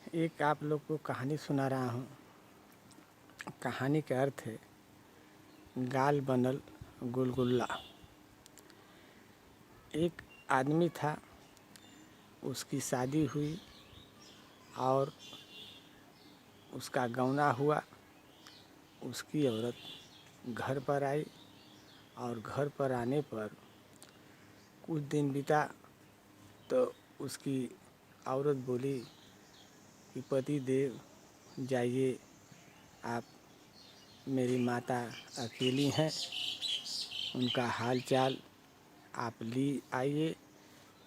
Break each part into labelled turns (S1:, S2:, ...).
S1: एक आप लोग को कहानी सुना रहा हूँ। कहानी का अर्थ है गाल बनल गुलगुल्ला। एक आदमी था, उसकी शादी हुई और उसका गौना हुआ। उसकी औरत घर पर आई और घर पर आने पर कुछ दिन बीता तो उसकी औरत बोली कि पति देव जाइए, आप मेरी माता अकेली हैं, उनका हाल चाल आप ली आइए।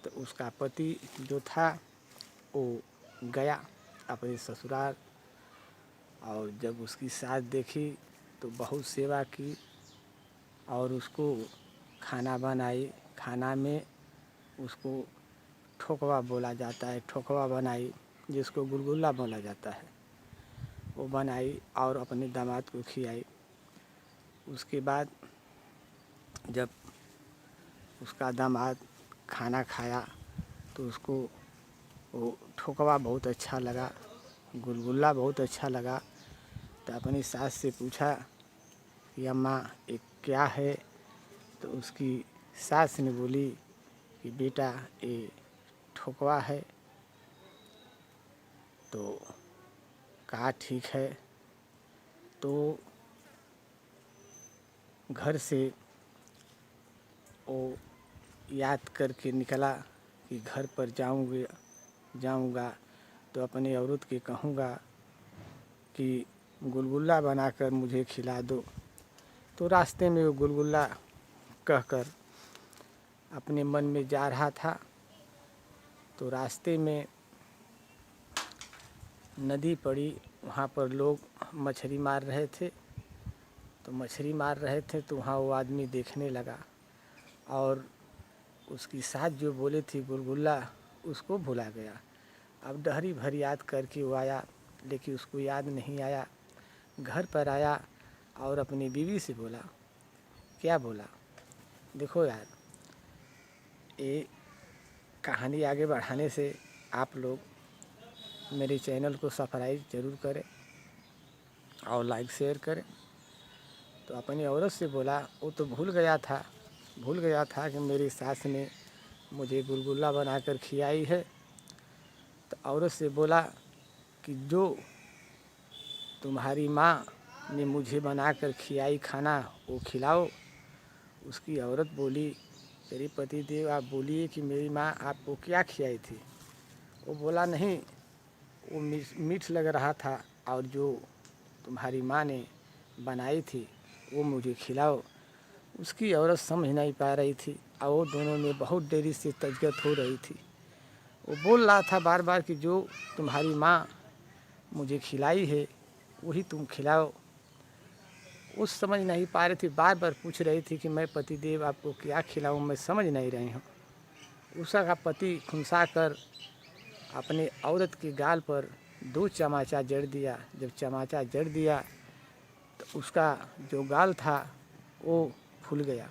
S1: तो उसका पति जो था वो गया अपने ससुराल, और जब उसकी सास देखी तो बहुत सेवा की और उसको खाना बनाई। खाना में उसको ठोकवा बोला जाता है, ठोकवा बनाई जिसको गुलगुला बोला जाता है, वो बनाई और अपने दामाद को खिलाई। उसके बाद जब उसका दामाद खाना खाया तो उसको वो ठोकवा बहुत अच्छा लगा, गुलगुला बहुत अच्छा लगा। तो अपनी सास से पूछा कि अम्मा ये क्या है? तो उसकी सास ने बोली कि बेटा ये ठोकवा है। तो कहा ठीक है। तो घर से वो याद करके निकला कि घर पर जाऊंगा तो अपनी औरत के कहूँगा कि गुलगुला बनाकर मुझे खिला दो। तो रास्ते में वो गुलगुला कहकर अपने मन में जा रहा था। तो रास्ते में नदी पड़ी, वहाँ पर लोग मछली मार रहे थे। तो मछली मार रहे थे तो वहाँ वो आदमी देखने लगा और उसकी सास जो बोले थी गुलगुला, उसको भुला गया। अब डहरी भर याद करके वो आया, लेकिन उसको याद नहीं आया। घर पर आया और अपनी बीवी से बोला। क्या बोला? देखो यार, ये कहानी आगे बढ़ाने से आप लोग मेरे चैनल को सब्सक्राइब ज़रूर करें और लाइक शेयर करें। तो अपनी औरत से बोला, वो तो भूल गया था कि मेरी सास ने मुझे गुलगुला बनाकर खिलाई है। तो औरत से बोला कि जो तुम्हारी माँ ने मुझे बनाकर खिलाई खाना वो खिलाओ। उसकी औरत बोली, तेरे पति देव आप बोलिए कि मेरी माँ आपको क्या खिलाई थी? वो बोला नहीं, वो मीठ लग रहा था और जो तुम्हारी माँ ने बनाई थी वो मुझे खिलाओ। उसकी औरत समझ नहीं पा रही थी और वो दोनों में बहुत देरी से तजगत हो रही थी। वो बोल रहा था बार बार कि जो तुम्हारी माँ मुझे खिलाई है वही तुम खिलाओ। वो समझ नहीं पा रही थी, बार बार पूछ रही थी कि मैं पति देव आपको क्या खिलाऊं, मैं समझ नहीं रही हूँ। उषा का पति खुंसा कर अपने औरत के गाल पर 2 चमाचा जड़ दिया। जब चमाचा जड़ दिया तो उसका जो गाल था वो फूल गया।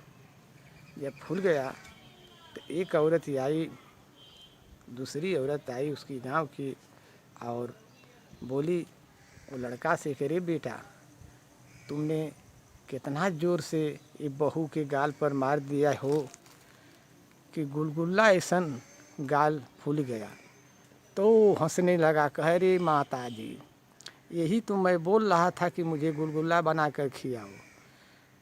S1: जब फूल गया तो एक औरत आई, दूसरी औरत आई उसकी गाँव की और बोली वो लड़का से कि रे बेटा, तुमने कितना ज़ोर से ये बहू के गाल पर मार दिया हो कि गुलगुला ऐसन गाल फूल गया। तो हंसने लगा, कह रे माता जी, यही तो मैं बोल रहा था कि मुझे गुलगुला बना कर खिलाओ।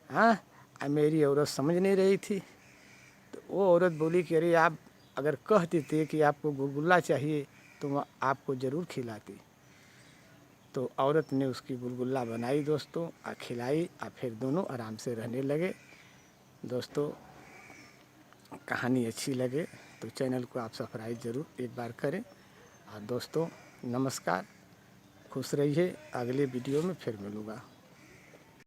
S1: हाँ, मेरी औरत समझ नहीं रही थी। तो वो औरत बोली कि अरे आप अगर कह देते कि आपको गुलगुला चाहिए तो मैं आपको ज़रूर खिलाती। तो औरत ने उसकी गुलगुला बनाई दोस्तों और खिलाई और फिर दोनों आराम से रहने लगे। दोस्तों, कहानी अच्छी लगे तो चैनल को आप सब्सक्राइब ज़रूर एक बार करें। और दोस्तों नमस्कार, खुश रहिए, अगले वीडियो में फिर मिलूँगा।